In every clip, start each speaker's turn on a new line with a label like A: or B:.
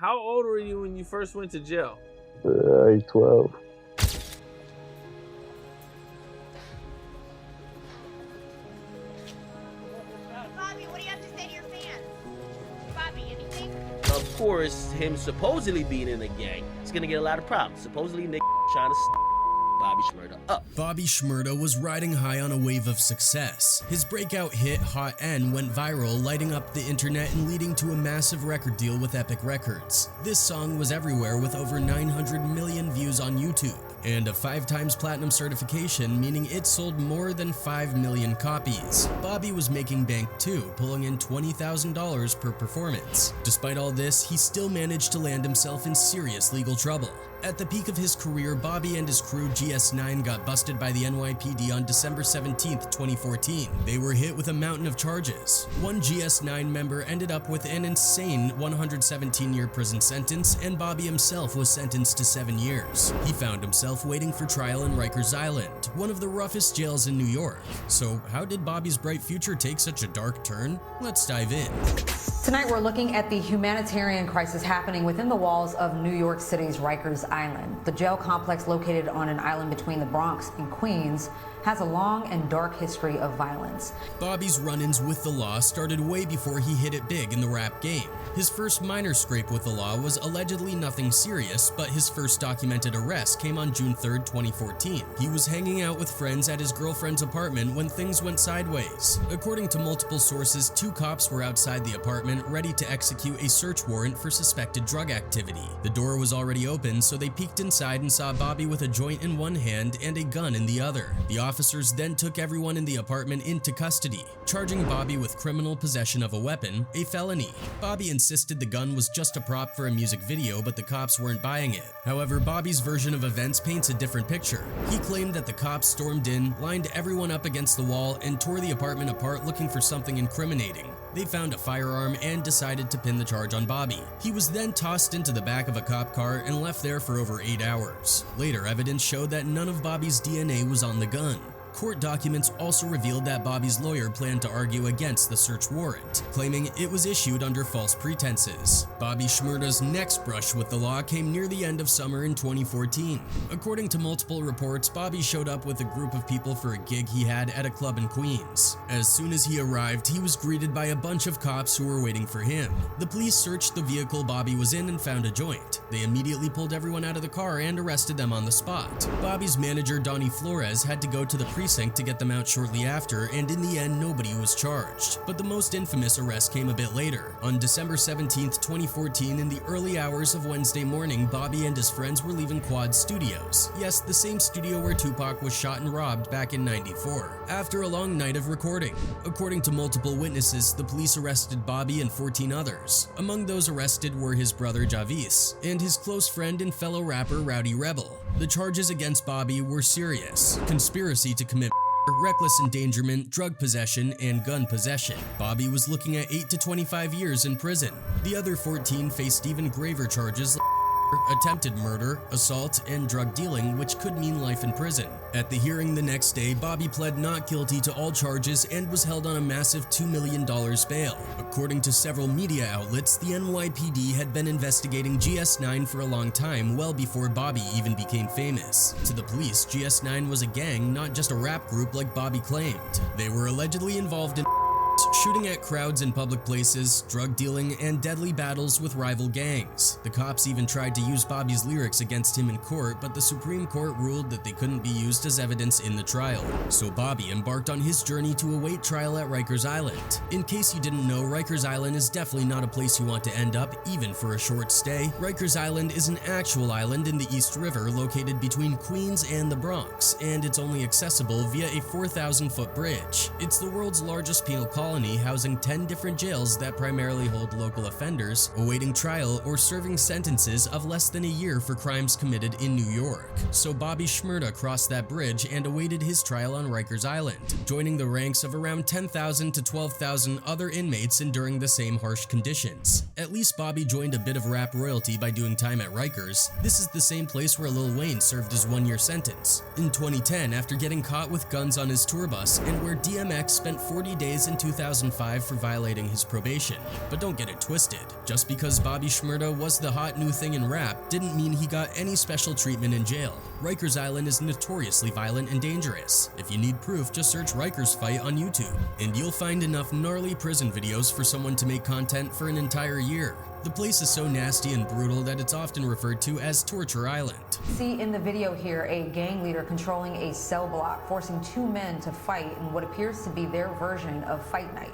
A: How old were you when you first went to jail?
B: 12.
C: Bobby, what do you have to say to your fans? Bobby, anything?
D: Of course, him supposedly being in a gang is gonna get a lot of problems. Supposedly, nigga trying to Bobby Shmurda up.
E: Bobby Shmurda was riding high on a wave of success. His breakout hit Hot N went viral, lighting up the internet and leading to a massive record deal with Epic Records. This song was everywhere with over 900 million views on YouTube and a 5 times platinum certification, meaning it sold more than 5 million copies. Bobby was making bank too, pulling in $20,000 per performance. Despite all this, he still managed to land himself in serious legal trouble. At the peak of his career, Bobby and his crew GS9 got busted by the NYPD on December 17, 2014. They were hit with a mountain of charges. One GS9 member ended up with an insane 117-year prison sentence, and Bobby himself was sentenced to 7 years. He found himself waiting for trial in Rikers Island, one of the roughest jails in New York. So how did Bobby's bright future take such a dark turn? Let's dive in.
F: Tonight we're looking at the humanitarian crisis happening within the walls of New York City's Rikers Island. The jail complex, located on an island between the Bronx and Queens, has a long and dark history of violence.
E: Bobby's run-ins with the law started way before he hit it big in the rap game. His first minor scrape with the law was allegedly nothing serious, but his first documented arrest came on June 3, 2014. He was hanging out with friends at his girlfriend's apartment when things went sideways. According to multiple sources, 2 cops were outside the apartment ready to execute a search warrant for suspected drug activity. The door was already open, so they peeked inside and saw Bobby with a joint in one hand and a gun in the other. The officers then took everyone in the apartment into custody, charging Bobby with criminal possession of a weapon, a felony. Bobby insisted the gun was just a prop for a music video, but the cops weren't buying it. However, Bobby's version of events paints a different picture. He claimed that the cops stormed in, lined everyone up against the wall, and tore the apartment apart looking for something incriminating. They found a firearm and decided to pin the charge on Bobby. He was then tossed into the back of a cop car and left there for over 8 hours. Later evidence showed that none of Bobby's DNA was on the gun. Court documents also revealed that Bobby's lawyer planned to argue against the search warrant, claiming it was issued under false pretenses. Bobby Shmurda's next brush with the law came near the end of summer in 2014. According to multiple reports, Bobby showed up with a group of people for a gig he had at a club in Queens. As soon as he arrived, he was greeted by a bunch of cops who were waiting for him. The police searched the vehicle Bobby was in and found a joint. They immediately pulled everyone out of the car and arrested them on the spot. Bobby's manager, Donnie Flores, had to go to the precinct to get them out shortly after, and in the end nobody was charged. But the most infamous arrest came a bit later. On December 17, 2014, in the early hours of Wednesday morning, Bobby and his friends were leaving Quad Studios. Yes, the same studio where Tupac was shot and robbed back in '94. After a long night of recording. According to multiple witnesses, the police arrested Bobby and 14 others. Among those arrested were his brother Javis and his close friend and fellow rapper Rowdy Rebel. The charges against Bobby were serious: conspiracy to commit reckless endangerment, drug possession, and gun possession. Bobby was looking at 8 to 25 years in prison. The other 14 faced even graver charges like attempted murder, assault, and drug dealing, which could mean life in prison. At the hearing the next day, Bobby pled not guilty to all charges and was held on a massive $2 million bail. According to several media outlets, the NYPD had been investigating GS9 for a long time, well before Bobby even became famous. To the police, GS9 was a gang, not just a rap group like Bobby claimed. They were allegedly involved in shooting at crowds in public places, drug dealing, and deadly battles with rival gangs. The cops even tried to use Bobby's lyrics against him in court, but the Supreme Court ruled that they couldn't be used as evidence in the trial. So Bobby embarked on his journey to await trial at Rikers Island. In case you didn't know, Rikers Island is definitely not a place you want to end up, even for a short stay. Rikers Island is an actual island in the East River located between Queens and the Bronx, and it's only accessible via a 4,000-foot bridge. It's the world's largest penal colony, housing 10 different jails that primarily hold local offenders awaiting trial or serving sentences of less than a year for crimes committed in New York. So Bobby Shmurda crossed that bridge and awaited his trial on Rikers Island, joining the ranks of around 10,000 to 12,000 other inmates enduring the same harsh conditions. At least Bobby joined a bit of rap royalty by doing time at Rikers. This is the same place where Lil Wayne served his 1-year sentence. In 2010, after getting caught with guns on his tour bus, and where DMX spent 40 days in 2000 2005 for violating his probation. But don't get it twisted. Just because Bobby Shmurda was the hot new thing in rap didn't mean he got any special treatment in jail. Rikers Island is notoriously violent and dangerous. If you need proof, just search Rikers Fight on YouTube, and you'll find enough gnarly prison videos for someone to make content for an entire year. The place is so nasty and brutal that it's often referred to as Torture Island.
F: See in the video here a gang leader controlling a cell block, forcing two men to fight in what appears to be their version of fight night.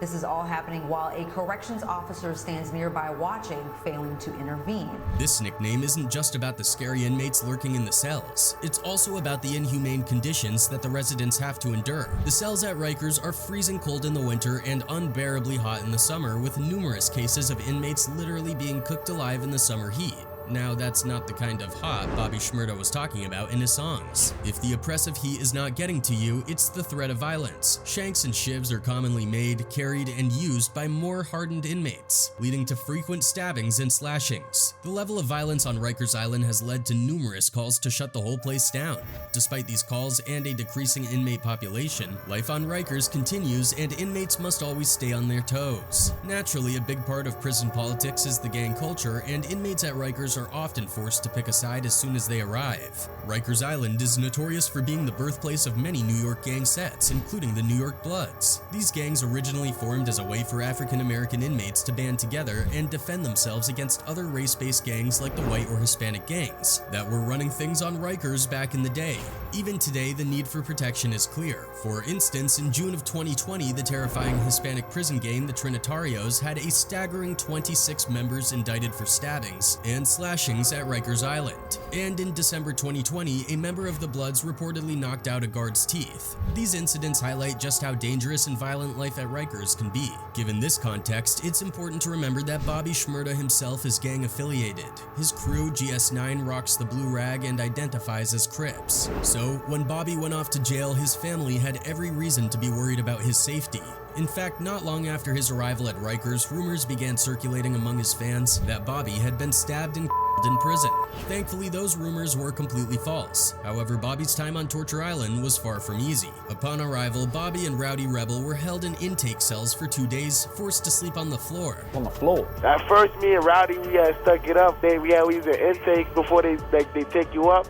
F: This is all happening while a corrections officer stands nearby watching, failing to intervene.
E: This nickname isn't just about the scary inmates lurking in the cells. It's also about the inhumane conditions that the residents have to endure. The cells at Rikers are freezing cold in the winter and unbearably hot in the summer, with numerous cases of inmates literally being cooked alive in the summer heat. Now, that's not the kind of hot Bobby Shmurda was talking about in his songs. If the oppressive heat is not getting to you, it's the threat of violence. Shanks and shivs are commonly made, carried, and used by more hardened inmates, leading to frequent stabbings and slashings. The level of violence on Rikers Island has led to numerous calls to shut the whole place down. Despite these calls and a decreasing inmate population, life on Rikers continues and inmates must always stay on their toes. Naturally, a big part of prison politics is the gang culture, and inmates at Rikers are often forced to pick a side as soon as they arrive. Rikers Island is notorious for being the birthplace of many New York gang sets, including the New York Bloods. These gangs originally formed as a way for African American inmates to band together and defend themselves against other race-based gangs like the white or Hispanic gangs that were running things on Rikers back in the day. Even today, the need for protection is clear. For instance, in June of 2020, the terrifying Hispanic prison gang, the Trinitarios, had a staggering 26 members indicted for stabbings and slashings at Rikers Island. And in December 2020, a member of the Bloods reportedly knocked out a guard's teeth. These incidents highlight just how dangerous and violent life at Rikers can be. Given this context, it's important to remember that Bobby Shmurda himself is gang affiliated. His crew, GS9, rocks the blue rag and identifies as Crips. So, when Bobby went off to jail, his family had every reason to be worried about his safety. In fact, not long after his arrival at Rikers, rumors began circulating among his fans that Bobby had been stabbed and in prison. Thankfully, those rumors were completely false. However, Bobby's time on Torture Island was far from easy. Upon arrival, Bobby and Rowdy Rebel were held in intake cells for 2 days, forced to sleep on the floor.
B: On the floor.
G: At first, me and Rowdy, we had stuck it up. We was in intake before they take you up.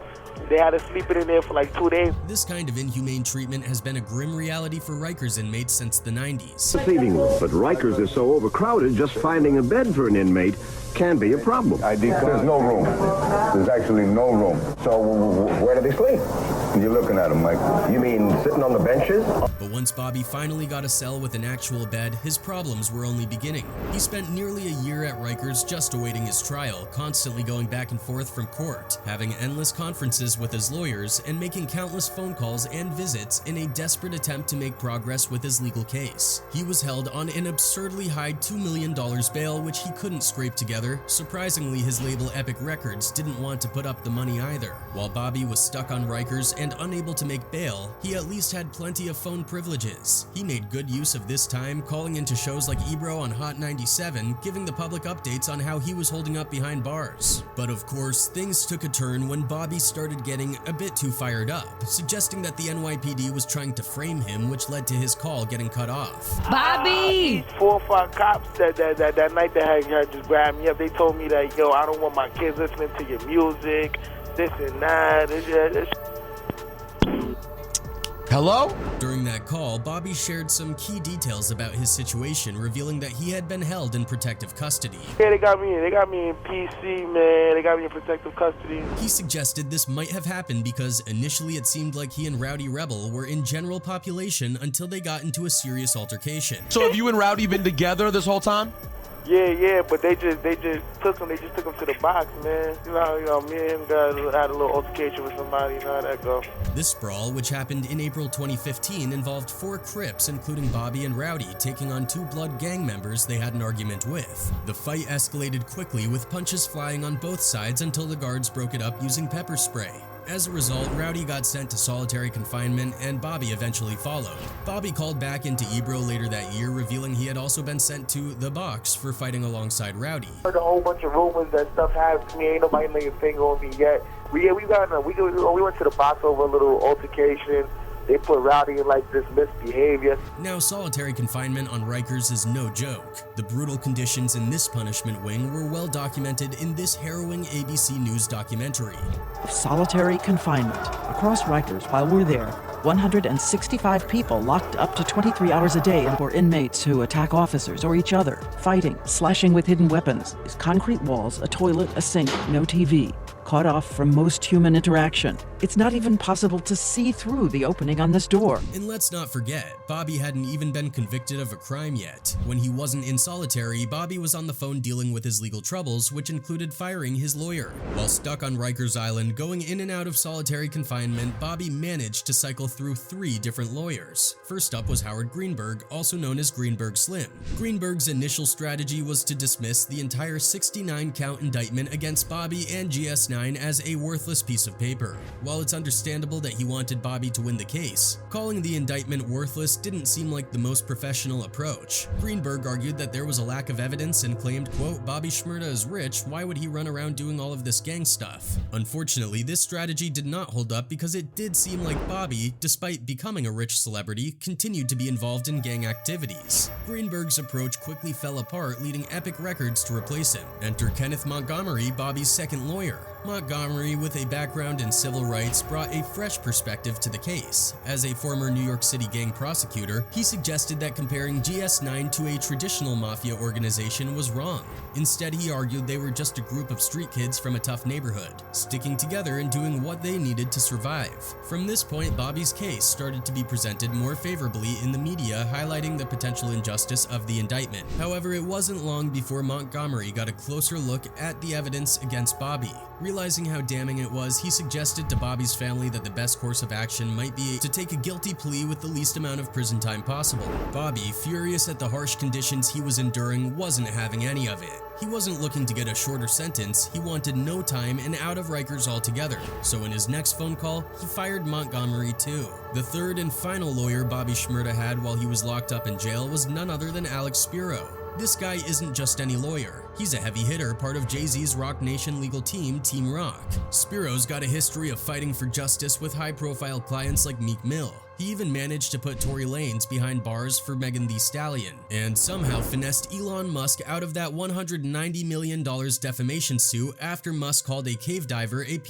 G: They had us sleeping in there for like 2 days.
E: This kind of inhumane treatment has been a grim reality for Rikers inmates since the 90s.
H: The feeding room, but Rikers is so overcrowded, just finding a bed for an inmate can be a problem.
B: There's no room. There's actually no room. So where do they sleep? You're looking at them like, you mean sitting on the benches?
E: But once Bobby finally got a cell with an actual bed, his problems were only beginning. He spent nearly a year at Rikers just awaiting his trial, constantly going back and forth from court, having endless conferences with his lawyers, and making countless phone calls and visits in a desperate attempt to make progress with his legal case. He was held on an absurdly high $2 million bail, which he couldn't scrape together. Surprisingly, his label Epic Records didn't want to put up the money either. While Bobby was stuck on Rikers and unable to make bail, he at least had plenty of phone privileges. He made good use of this time, calling into shows like Ebro on Hot 97, giving the public updates on how he was holding up behind bars. But of course, things took a turn when Bobby started getting a bit too fired up, suggesting that the NYPD was trying to frame him, which led to his call getting cut off.
G: Bobby! 4 or 5 cops that night that had just grabbed me up, they told me that, yo, I don't want my kids listening to your music, this and that.
I: Hello?
E: During that call, Bobby shared some key details about his situation, revealing that he had been held in protective custody.
G: Yeah, they got me in PC, man. They got me in protective custody.
E: He suggested this might have happened because initially it seemed like he and Rowdy Rebel were in general population until they got into a serious altercation.
I: So have you and Rowdy been together this whole time?
G: Yeah, but they just took him to the box, man. You know, me and him had a little altercation with somebody, you know how that go.
E: This brawl, which happened in April 2015, involved 4 Crips, including Bobby and Rowdy, taking on 2 Blood gang members they had an argument with. The fight escalated quickly, with punches flying on both sides until the guards broke it up using pepper spray. As a result, Rowdy got sent to solitary confinement, and Bobby eventually followed. Bobby called back into Ebro later that year, revealing he had also been sent to the box for fighting alongside Rowdy.
G: Heard a whole bunch of rumors that stuff happened to me. Ain't nobody laid a finger on me yet. We went to the box over a little altercation. They put Rowdy in like this misbehavior.
E: Now, solitary confinement on Rikers is no joke. The brutal conditions in this punishment wing were well documented in this harrowing ABC News documentary.
J: Solitary confinement. Across Rikers, while we're there, 165 people locked up to 23 hours a day were inmates who attack officers or each other, fighting, slashing with hidden weapons. Concrete walls, a toilet, a sink, no TV. Cut off from most human interaction. It's not even possible to see through the opening on this door.
E: And let's not forget, Bobby hadn't even been convicted of a crime yet. When he wasn't in solitary, Bobby was on the phone dealing with his legal troubles, which included firing his lawyer. While stuck on Rikers Island, going in and out of solitary confinement, Bobby managed to cycle through 3 different lawyers. First up was Howard Greenberg, also known as Greenberg Slim. Greenberg's initial strategy was to dismiss the entire 69-count indictment against Bobby and GS9 as a worthless piece of paper. While it's understandable that he wanted Bobby to win the case, calling the indictment worthless didn't seem like the most professional approach. Greenberg argued that there was a lack of evidence and claimed, quote, Bobby Shmurda is rich, why would he run around doing all of this gang stuff? Unfortunately, this strategy did not hold up because it did seem like Bobby, despite becoming a rich celebrity, continued to be involved in gang activities. Greenberg's approach quickly fell apart, leading Epic Records to replace him. Enter Kenneth Montgomery, Bobby's second lawyer. Montgomery, with a background in civil rights, brought a fresh perspective to the case. As a former New York City gang prosecutor, he suggested that comparing GS9 to a traditional mafia organization was wrong. Instead, he argued they were just a group of street kids from a tough neighborhood, sticking together and doing what they needed to survive. From this point, Bobby's case started to be presented more favorably in the media, highlighting the potential injustice of the indictment. However, it wasn't long before Montgomery got a closer look at the evidence against Bobby. Realizing how damning it was, he suggested to Bobby's family that the best course of action might be to take a guilty plea with the least amount of prison time possible. Bobby, furious at the harsh conditions he was enduring, wasn't having any of it. He wasn't looking to get a shorter sentence, he wanted no time and out of Rikers altogether. So in his next phone call, he fired Montgomery too. The third and final lawyer Bobby Shmurda had while he was locked up in jail was none other than Alex Spiro. This guy isn't just any lawyer. He's a heavy hitter, part of Jay-Z's Rock Nation legal team, Team Rock. Spiro's got a history of fighting for justice with high-profile clients like Meek Mill. He even managed to put Tory Lanez behind bars for Megan Thee Stallion, and somehow finessed Elon Musk out of that $190 million defamation suit after Musk called a cave diver a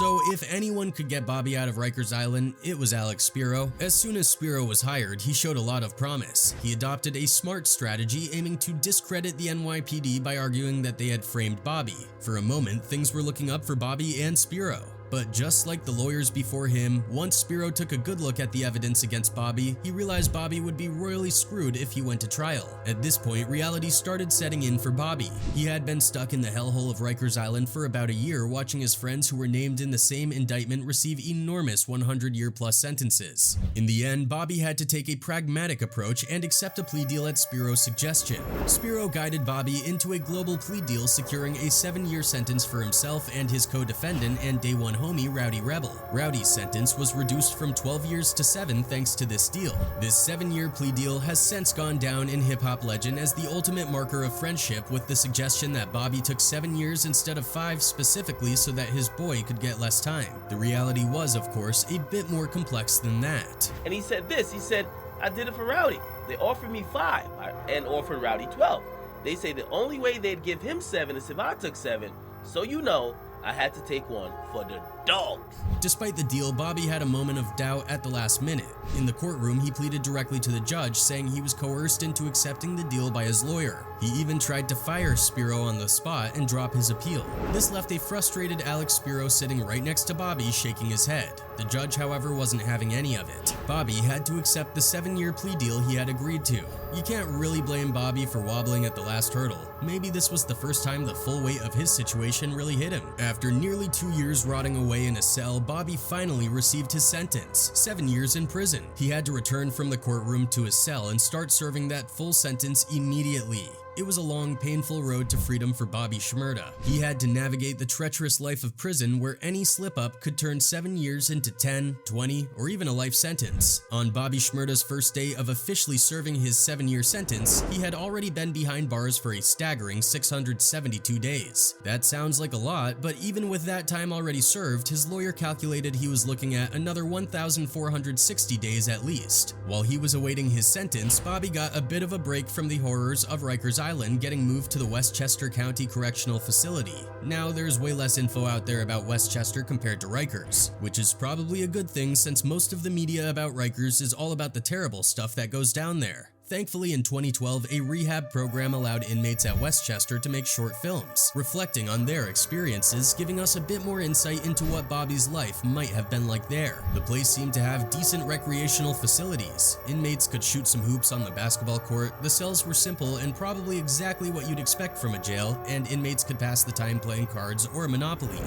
E: So if anyone could get Bobby out of Rikers Island, it was Alex Spiro. As soon as Spiro was hired, he showed a lot of promise. He adopted a smart strategy aiming to discredit the NYPD by arguing that they had framed Bobby. For a moment, things were looking up for Bobby and Spiro. But just like the lawyers before him, once Spiro took a good look at the evidence against Bobby, he realized Bobby would be royally screwed if he went to trial. At this point, reality started setting in for Bobby. He had been stuck in the hellhole of Rikers Island for about a year, watching his friends who were named in the same indictment receive enormous 100-year-plus sentences. In the end, Bobby had to take a pragmatic approach and accept a plea deal at Spiro's suggestion. Spiro guided Bobby into a global plea deal, securing a 7-year sentence for himself and his co-defendant and day one homie Rowdy Rebel. Rowdy's sentence was reduced from 12 years to 7 thanks to this deal. This 7-year plea deal has since gone down in hip-hop legend as the ultimate marker of friendship, with the suggestion that Bobby took 7 years instead of 5 specifically so that his boy could get less time. The reality was, of course, a bit more complex than that.
D: And he said this, he said, I did it for Rowdy. They offered me 5 and offered Rowdy 12. They say the only way they'd give him 7 is if I took 7. So you know, I had to take 1 for the dogs.
E: Despite the deal, Bobby had a moment of doubt at the last minute. In the courtroom, he pleaded directly to the judge, saying he was coerced into accepting the deal by his lawyer. He even tried to fire Spiro on the spot and drop his appeal. This left a frustrated Alex Spiro sitting right next to Bobby, shaking his head. The judge, however, wasn't having any of it. Bobby had to accept the 7-year plea deal he had agreed to. You can't really blame Bobby for wobbling at the last hurdle. Maybe this was the first time the full weight of his situation really hit him. After nearly 2 years rotting away in a cell, Bobby finally received his sentence, 7 years in prison. He had to return from the courtroom to his cell and start serving that full sentence immediately. It was a long, painful road to freedom for Bobby Shmurda. He had to navigate the treacherous life of prison where any slip-up could turn 7 years into 10, 20, or even a life sentence. On Bobby Shmurda's first day of officially serving his 7-year sentence, he had already been behind bars for a staggering 672 days. That sounds like a lot, but even with that time already served, his lawyer calculated he was looking at another 1,460 days at least. While he was awaiting his sentence, Bobby got a bit of a break from the horrors of Rikers Island, getting moved to the Westchester County Correctional Facility. Now there's way less info out there about Westchester compared to Rikers, which is probably a good thing since most of the media about Rikers is all about the terrible stuff that goes down there. Thankfully, in 2012, a rehab program allowed inmates at Westchester to make short films, reflecting on their experiences, giving us a bit more insight into what Bobby's life might have been like there. The place seemed to have decent recreational facilities. Inmates could shoot some hoops on the basketball court, the cells were simple and probably exactly what you'd expect from a jail, and inmates could pass the time playing cards or Monopoly.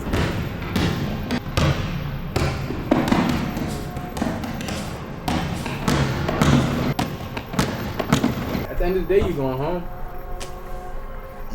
A: At the end of the day, you going home.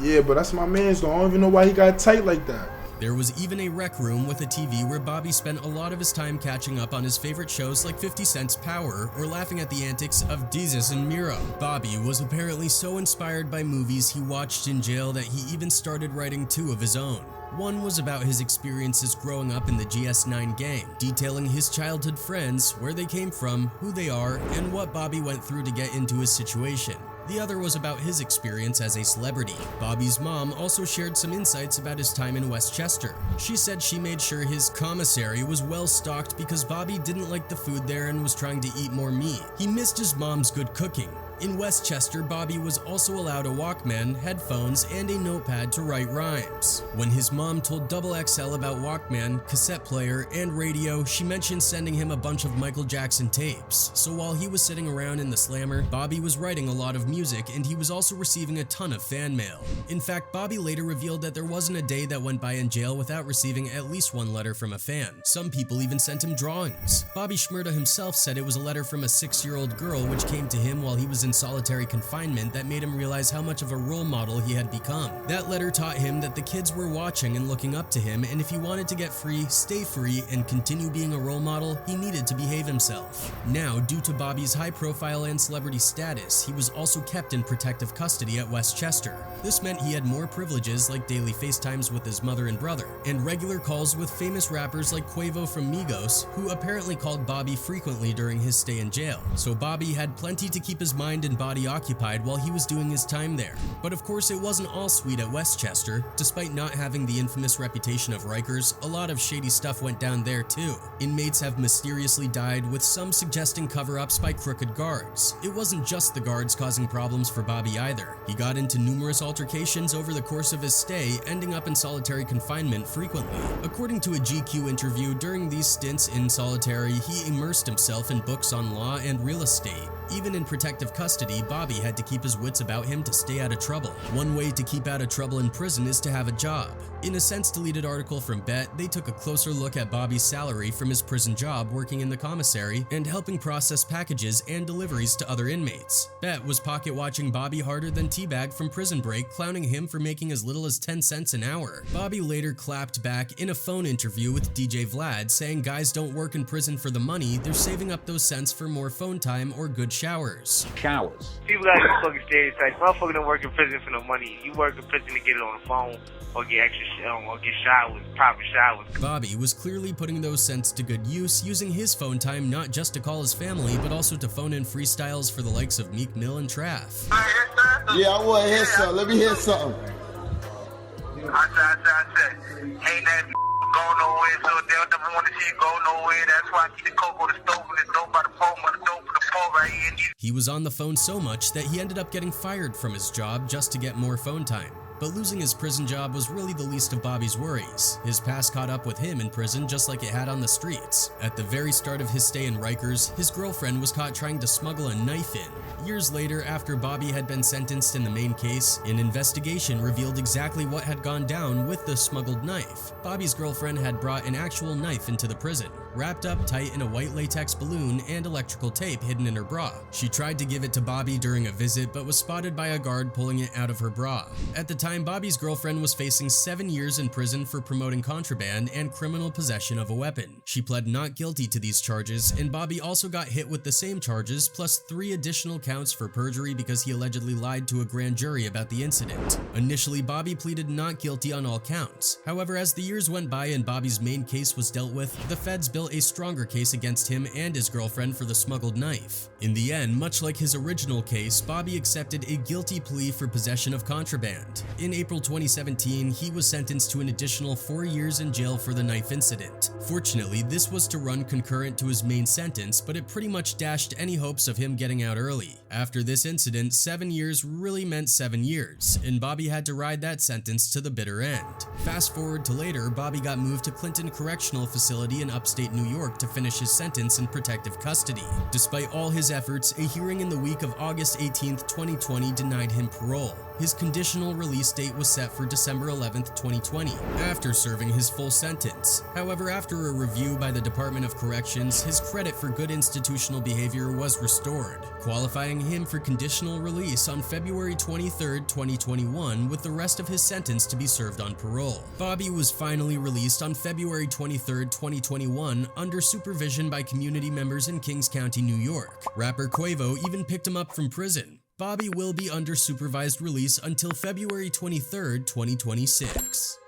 K: Yeah, but that's my man's though. I don't even know why he got tight like that.
E: There was even a rec room with a TV where Bobby spent a lot of his time catching up on his favorite shows like 50 Cent's Power or laughing at the antics of Jesus and Miro. Bobby was apparently so inspired by movies he watched in jail that he even started writing 2 of his own. One was about his experiences growing up in the GS9 gang, detailing his childhood friends, where they came from, who they are, and what Bobby went through to get into his situation. The other was about his experience as a celebrity. Bobby's mom also shared some insights about his time in Westchester. She said she made sure his commissary was well stocked because Bobby didn't like the food there and was trying to eat more meat. He missed his mom's good cooking. In Westchester, Bobby was also allowed a Walkman, headphones, and a notepad to write rhymes. When his mom told XXL about Walkman, cassette player, and radio, she mentioned sending him a bunch of Michael Jackson tapes. So while he was sitting around in the slammer, Bobby was writing a lot of music, and he was also receiving a ton of fan mail. In fact, Bobby later revealed that there wasn't a day that went by in jail without receiving at least one letter from a fan. Some people even sent him drawings. Bobby Shmurda himself said it was a letter from a 6-year-old girl which came to him while he was in solitary confinement that made him realize how much of a role model he had become. That letter taught him that the kids were watching and looking up to him, and if he wanted to get free, stay free, and continue being a role model, he needed to behave himself. Now, due to Bobby's high profile and celebrity status, he was also kept in protective custody at Westchester. This meant he had more privileges like daily FaceTimes with his mother and brother, and regular calls with famous rappers like Quavo from Migos, who apparently called Bobby frequently during his stay in jail. So Bobby had plenty to keep his mind and body occupied while he was doing his time there. But of course, it wasn't all sweet at Westchester. Despite not having the infamous reputation of Rikers, a lot of shady stuff went down there too. Inmates have mysteriously died, with some suggesting cover-ups by crooked guards. It wasn't just the guards causing problems for Bobby either. He got into numerous altercations over the course of his stay, ending up in solitary confinement frequently. According to a GQ interview, during these stints in solitary, he immersed himself in books on law and real estate. Even in protective custody, Bobby had to keep his wits about him to stay out of trouble. One way to keep out of trouble in prison is to have a job. In a since-deleted article from Bet, they took a closer look at Bobby's salary from his prison job working in the commissary and helping process packages and deliveries to other inmates. Bet was pocket-watching Bobby harder than Teabag from Prison Break, clowning him for making as little as 10 cents an hour. Bobby later clapped back in a phone interview with DJ Vlad, saying guys don't work in prison for the money, they're saving up those cents for more phone time or good showers.
G: People got these fucking stereotypes. Motherfucker don't work in prison for no money. You work in prison to get it on the phone or get extra or get showers, proper showers.
E: Bobby was clearly putting those cents to good use, using his phone time not just to call his family, but also to phone in freestyles for the likes of Meek Mill and Traff.
L: Yeah, I want to hear something. Let me hear something.
G: I said, ain't that go nowhere, so they'll never want to see you go nowhere. That's why I keep the coke on the stove and the dope by the phone, by the dope for the phone right here.
E: He was on the phone so much that he ended up getting fired from his job just to get more phone time. But losing his prison job was really the least of Bobby's worries. His past caught up with him in prison just like it had on the streets. At the very start of his stay in Rikers, his girlfriend was caught trying to smuggle a knife in. Years later, after Bobby had been sentenced in the main case, an investigation revealed exactly what had gone down with the smuggled knife. Bobby's girlfriend had brought an actual knife into the prison. wrapped up tight in a white latex balloon and electrical tape hidden in her bra. She tried to give it to Bobby during a visit, but was spotted by a guard pulling it out of her bra. At the time, Bobby's girlfriend was facing 7 years in prison for promoting contraband and criminal possession of a weapon. She pled not guilty to these charges, and Bobby also got hit with the same charges, plus 3 additional counts for perjury because he allegedly lied to a grand jury about the incident. Initially, Bobby pleaded not guilty on all counts. However, as the years went by and Bobby's main case was dealt with, the feds built a stronger case against him and his girlfriend for the smuggled knife. In the end, much like his original case, Bobby accepted a guilty plea for possession of contraband. In April 2017, he was sentenced to an additional 4 years in jail for the knife incident. Fortunately, this was to run concurrent to his main sentence, but it pretty much dashed any hopes of him getting out early. After this incident, 7 years really meant 7 years, and Bobby had to ride that sentence to the bitter end. Fast forward to later, Bobby got moved to Clinton Correctional Facility in upstate New York to finish his sentence in protective custody. Despite all his efforts, a hearing in the week of August 18, 2020 denied him parole. His conditional release date was set for December 11, 2020, after serving his full sentence. However, after a review by the Department of Corrections, his credit for good institutional behavior was restored, qualifying him for conditional release on February 23, 2021, with the rest of his sentence to be served on parole. Bobby was finally released on February 23, 2021, under supervision by community members in Kings County, New York. Rapper Quavo even picked him up from prison. Bobby will be under supervised release until February 23, 2026.